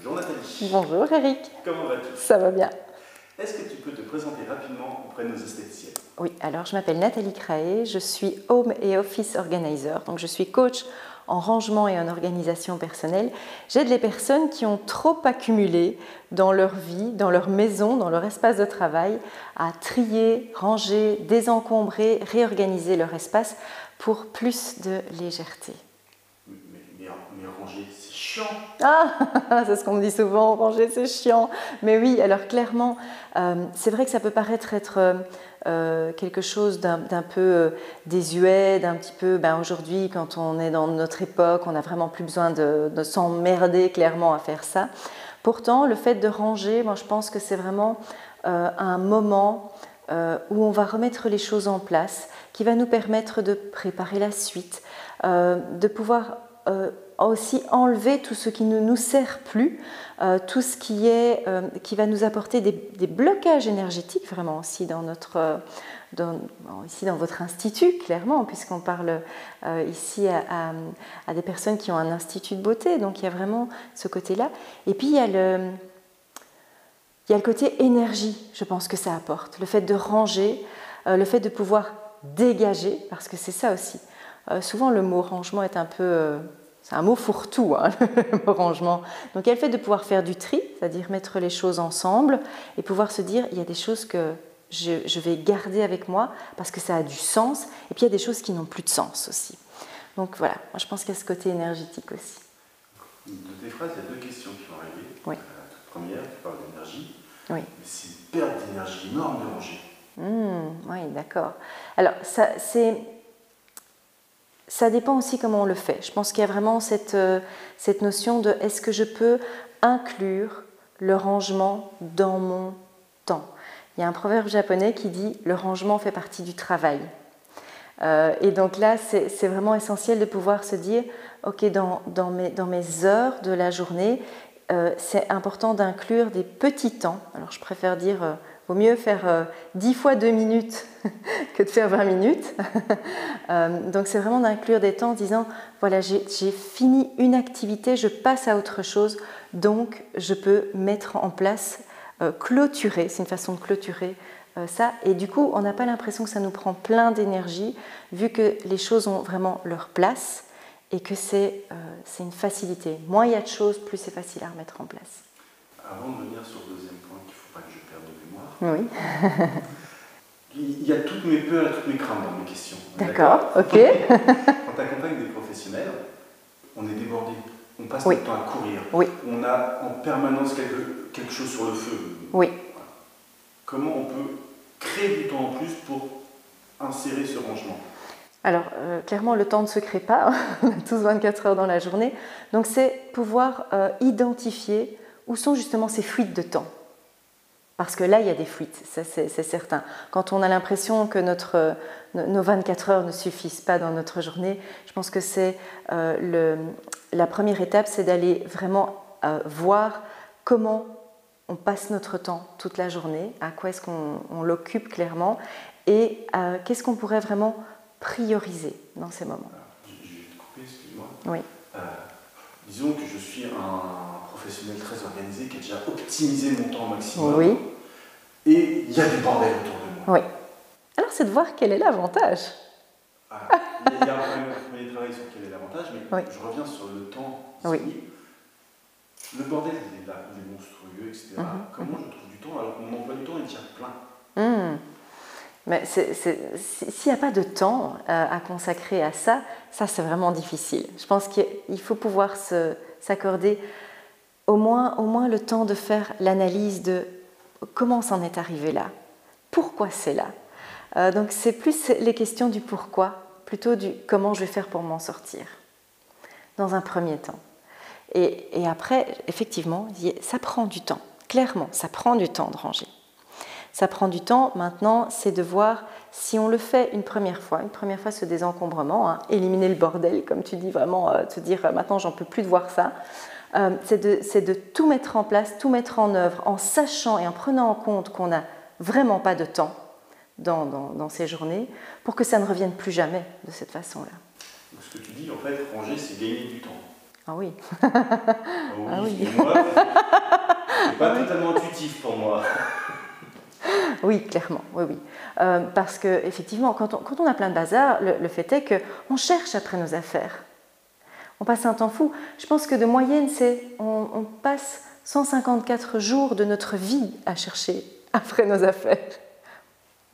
Bonjour Nathalie. Bonjour Eric. Comment vas-tu? Ça va bien. Est-ce que tu peux te présenter rapidement auprès de nos esthéticiennes? Oui, alors je m'appelle Nathalie Craé, je suis Home et Office Organizer, donc je suis coach en rangement et en organisation personnelle. J'aide les personnes qui ont trop accumulé dans leur vie, dans leur maison, dans leur espace de travail, à trier, ranger, désencombrer, réorganiser leur espace pour plus de légèreté. Mais ranger, c'est chiant. Ah, c'est ce qu'on me dit souvent, ranger c'est chiant. Mais oui, alors clairement, c'est vrai que ça peut paraître être quelque chose d'un peu désuet, d'un petit peu, aujourd'hui quand on est dans notre époque, on n'a vraiment plus besoin de s'emmerder clairement à faire ça. Pourtant, le fait de ranger, moi je pense que c'est vraiment un moment où on va remettre les choses en place, qui va nous permettre de préparer la suite, de pouvoir aussi enlever tout ce qui ne nous sert plus, tout ce qui va nous apporter des blocages énergétiques vraiment aussi ici dans votre institut, clairement, puisqu'on parle ici à des personnes qui ont un institut de beauté, donc il y a vraiment ce côté-là. Et puis il y a le côté énergie, je pense que ça apporte, le fait de ranger, le fait de pouvoir dégager, parce que c'est ça aussi. Souvent le mot rangement est un peu... c'est un mot fourre-tout, hein, le mot rangement. Donc il y a le fait de pouvoir faire du tri, c'est-à-dire mettre les choses ensemble et pouvoir se dire il y a des choses que je vais garder avec moi parce que ça a du sens, et puis il y a des choses qui n'ont plus de sens aussi. Donc voilà, moi je pense qu'il y a ce côté énergétique aussi. De tes phrases, il y a deux questions qui vont arriver. Oui. La toute première, tu parles d'énergie. Oui. Mais c'est une perte d'énergie énorme de ranger. Oui, d'accord. Alors ça dépend aussi comment on le fait. Je pense qu'il y a vraiment cette notion de est-ce que je peux inclure le rangement dans mon temps. Il y a un proverbe japonais qui dit « le rangement fait partie du travail ». Et donc là, c'est vraiment essentiel de pouvoir se dire « ok, dans mes heures de la journée, c'est important d'inclure des petits temps ». Alors je préfère dire vaut mieux faire 10 fois 2 minutes que de faire 20 minutes. Donc c'est vraiment d'inclure des temps en disant voilà, j'ai fini une activité, je passe à autre chose, donc je peux mettre en place, clôturer, c'est une façon de clôturer ça, et du coup on n'a pas l'impression que ça nous prend plein d'énergie vu que les choses ont vraiment leur place et que c'est une facilité. Moins il y a de choses, plus c'est facile à remettre en place. Avant de venir sur le deuxième point qu'il ne faut pas que je perde de mémoire, oui. Il y a toutes mes peurs et toutes mes craintes dans mes questions. D'accord, ok. Quand tu accompagnes des professionnels, on est débordé. On passe notre temps à courir. Oui. On a en permanence quelque chose sur le feu. Oui. Comment on peut créer du temps en plus pour insérer ce rangement? Alors, clairement, le temps ne se crée pas. On a tous 24 heures dans la journée. Donc, c'est pouvoir identifier où sont justement ces fuites de temps. Parce que là, il y a des fuites, ça c'est certain. Quand on a l'impression que nos 24 heures ne suffisent pas dans notre journée, je pense que c'est la première étape, c'est d'aller vraiment voir comment on passe notre temps toute la journée, à quoi est-ce qu'on l'occupe clairement, et qu'est-ce qu'on pourrait vraiment prioriser dans ces moments. Je vais te couper, excuse-moi. Oui. Disons que je suis un professionnel très organisé qui a déjà optimisé mon temps au maximum. Oui. Et il y a du bordel autour de moi. Oui. Alors c'est de voir quel est l'avantage. Il y a un premier travail sur quel est l'avantage, mais je reviens sur le temps disponible. Oui. Le bordel, il est là, il est monstrueux, etc. Comment je trouve du temps alors que mon emploi du temps est déjà plein? Mais s'il n'y a pas de temps à consacrer à ça, c'est vraiment difficile. Je pense qu'il faut pouvoir s'accorder au moins le temps de faire l'analyse de comment c'en est arrivé là, pourquoi c'est là. Donc c'est plus les questions du pourquoi, plutôt du comment je vais faire pour m'en sortir, dans un premier temps. Et après, effectivement, ça prend du temps, clairement, ça prend du temps de ranger. Ça prend du temps, maintenant, c'est de voir si on le fait une première fois ce désencombrement, éliminer le bordel, comme tu dis, vraiment, te dire maintenant j'en peux plus de voir ça, c'est de tout mettre en place, tout mettre en œuvre, en sachant et en prenant en compte qu'on n'a vraiment pas de temps dans ces journées, pour que ça ne revienne plus jamais de cette façon-là. Ce que tu dis, en fait, ranger, c'est gagner du temps. Ah oui. Oh oui, Ah oui. moi, c'est pas totalement intuitif pour moi. Oui, clairement, oui, oui. Parce qu'effectivement, quand on a plein de bazar, le fait est qu'on cherche après nos affaires. On passe un temps fou. Je pense que de moyenne, on passe 154 jours de notre vie à chercher après nos affaires.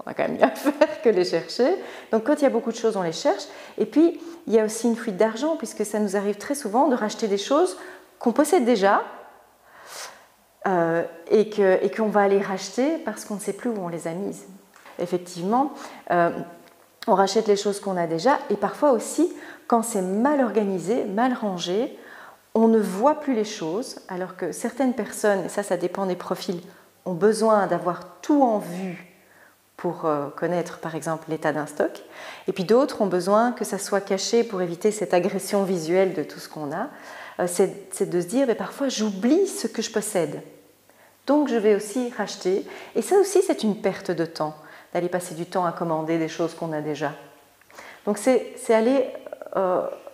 On a quand même mieux à faire que les chercher. Donc quand il y a beaucoup de choses, on les cherche. Et puis, il y a aussi une fuite d'argent, puisque ça nous arrive très souvent de racheter des choses qu'on possède déjà et qu'on va aller racheter parce qu'on ne sait plus où on les a mises. Effectivement, on rachète les choses qu'on a déjà et parfois aussi, quand c'est mal organisé, mal rangé, on ne voit plus les choses, alors que certaines personnes, et ça dépend des profils, ont besoin d'avoir tout en vue pour connaître par exemple l'état d'un stock, et puis d'autres ont besoin que ça soit caché pour éviter cette agression visuelle de tout ce qu'on a. C'est de se dire, mais parfois j'oublie ce que je possède, donc je vais aussi racheter, et ça aussi c'est une perte de temps, d'aller passer du temps à commander des choses qu'on a déjà. Donc c'est aller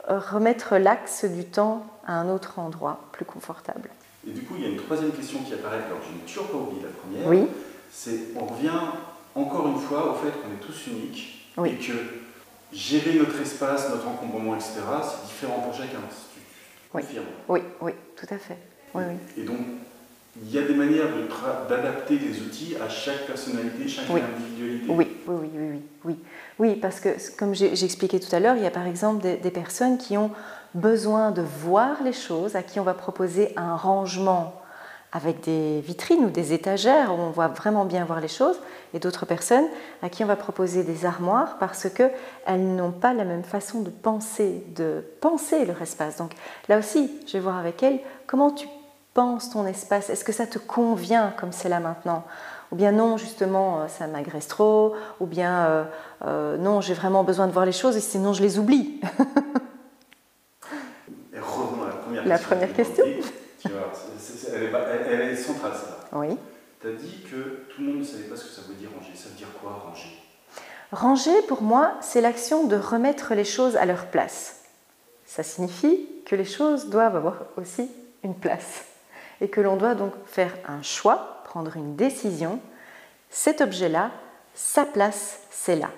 remettre l'axe du temps à un autre endroit, plus confortable. Et du coup, il y a une troisième question qui apparaît, alors je n'ai toujours pas oublié la première, oui. C'est on revient encore une fois au fait qu'on est tous uniques oui. et que gérer notre espace, notre encombrement, etc., c'est différent pour chacun. Oui. Oui, oui, tout à fait. Oui, oui. Et donc, il y a des manières d'adapter les outils à chaque personnalité, chaque individualité. Oui, parce que, comme j'expliquais tout à l'heure, il y a par exemple des personnes qui ont besoin de voir les choses, à qui on va proposer un rangement avec des vitrines ou des étagères où on voit vraiment bien voir les choses, et d'autres personnes à qui on va proposer des armoires parce qu'elles n'ont pas la même façon de penser leur espace. Donc là aussi, je vais voir avec elles comment tu penses ton espace, est-ce que ça te convient comme c'est là maintenant ? Ou bien non, justement, ça m'agresse trop, ou bien non, j'ai vraiment besoin de voir les choses et sinon je les oublie. Et revenons à la première question. Tu vois, elle est centrale, ça. Oui. Tu as dit que tout le monde ne savait pas ce que ça veut dire ranger. Ça veut dire quoi, ranger ? Ranger, pour moi, c'est l'action de remettre les choses à leur place. Ça signifie que les choses doivent avoir aussi une place. Et que l'on doit donc faire un choix, prendre une décision. Cet objet-là, sa place, c'est là.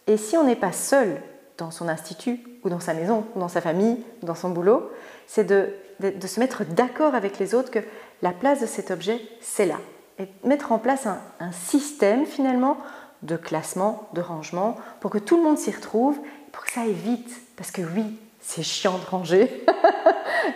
Et si on n'est pas seul dans son institut, ou dans sa maison, ou dans sa famille, ou dans son boulot, c'est de se mettre d'accord avec les autres que la place de cet objet, c'est là. Et mettre en place un système, finalement, de classement, de rangement, pour que tout le monde s'y retrouve, pour que ça aille vite. Parce que oui, c'est chiant de ranger.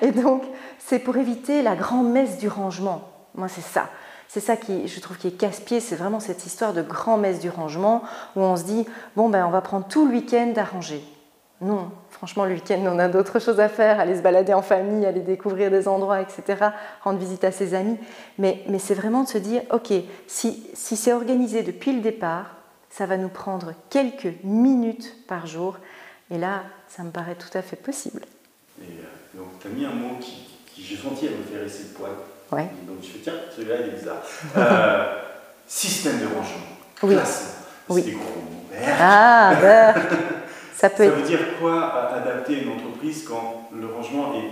Et donc, c'est pour éviter la grand-messe du rangement. Moi, c'est ça. C'est ça qui, je trouve, qui est casse-pied, c'est vraiment cette histoire de grand-messe du rangement où on se dit, bon, ben, on va prendre tout le week-end à ranger. Non, franchement, le week-end, on a d'autres choses à faire, aller se balader en famille, aller découvrir des endroits, etc., rendre visite à ses amis. Mais c'est vraiment de se dire, ok, si c'est organisé depuis le départ, ça va nous prendre quelques minutes par jour. Et là, ça me paraît tout à fait possible. Et donc, tu as mis un mot qui j'ai senti, elle me fait hérisser le poil. Ouais. Donc, je fais, tiens, celui-là, il est bizarre. Système de rangement. Oui. Classement. C'est des gros mots. Ah, ben, ça veut dire quoi adapter une entreprise quand le rangement est...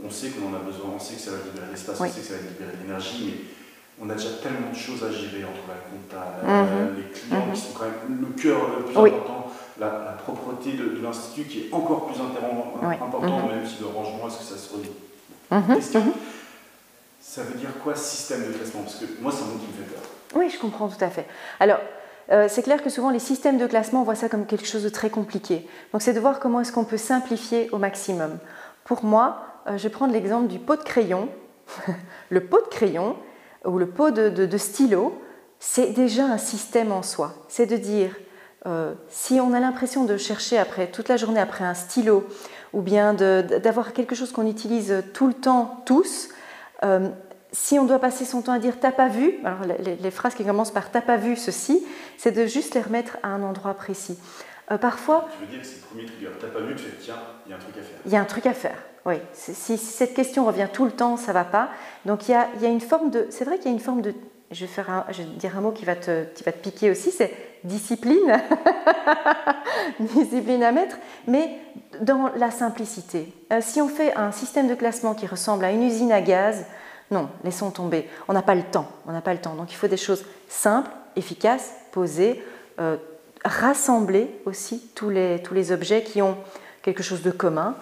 On sait qu'on en a besoin, on sait que ça va libérer l'espace, on sait que ça va libérer l'énergie, mais on a déjà tellement de choses à gérer entre la compta, les clients qui sont quand même le cœur le plus important, la propreté de l'institut qui est encore plus important, même si le rangement, est-ce que ça se relie question. Ça veut dire quoi système de classement ? Parce que moi, c'est un mot qui me fait peur. Oui, je comprends tout à fait. Alors, c'est clair que souvent les systèmes de classement, on voit ça comme quelque chose de très compliqué. Donc c'est de voir comment est-ce qu'on peut simplifier au maximum. Pour moi, je vais prendre l'exemple du pot de crayon. Le pot de crayon ou le pot de stylo, c'est déjà un système en soi. C'est de dire, si on a l'impression de chercher toute la journée après un stylo ou bien d'avoir quelque chose qu'on utilise tout le temps, tous, si on doit passer son temps à dire « t'as pas vu », alors les phrases qui commencent par « t'as pas vu ceci », c'est de juste les remettre à un endroit précis. Parfois... Tu veux dire que c'est le premier trigger, « t'as pas vu », tu fais « tiens, il y a un truc à faire ». Il y a un truc à faire, oui. Si cette question revient tout le temps, ça ne va pas. Donc il y a une forme de... C'est vrai qu'il y a une forme de... Je vais dire un mot qui va te piquer aussi, c'est discipline, discipline à mettre, mais dans la simplicité. Si on fait un système de classement qui ressemble à une usine à gaz, non, laissons tomber. On n'a pas le temps, Donc il faut des choses simples, efficaces, posées, rassembler aussi tous les objets qui ont quelque chose de commun.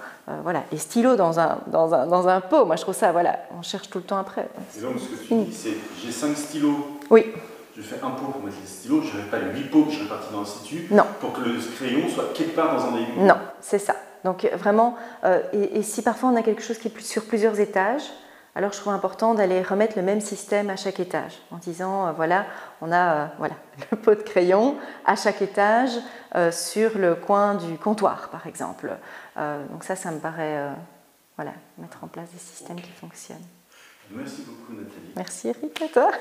Voilà, les stylos dans un pot, moi je trouve ça, voilà, on cherche tout le temps après. Et donc ce que tu dis, c'est j'ai 5 stylos. Oui. Je fais un pot pour mettre les stylos, je n'avais pas les 8 pots que je répartis dans l'institut pour que le crayon soit quelque part dans un des 8 pots. Non, c'est ça. Donc vraiment, et si parfois on a quelque chose qui est sur plusieurs étages, alors je trouve important d'aller remettre le même système à chaque étage, en disant, voilà, on a voilà, le pot de crayon à chaque étage sur le coin du comptoir, par exemple. Donc ça me paraît, voilà, mettre en place des systèmes qui fonctionnent. Merci beaucoup, Nathalie. Merci, Eric, à toi.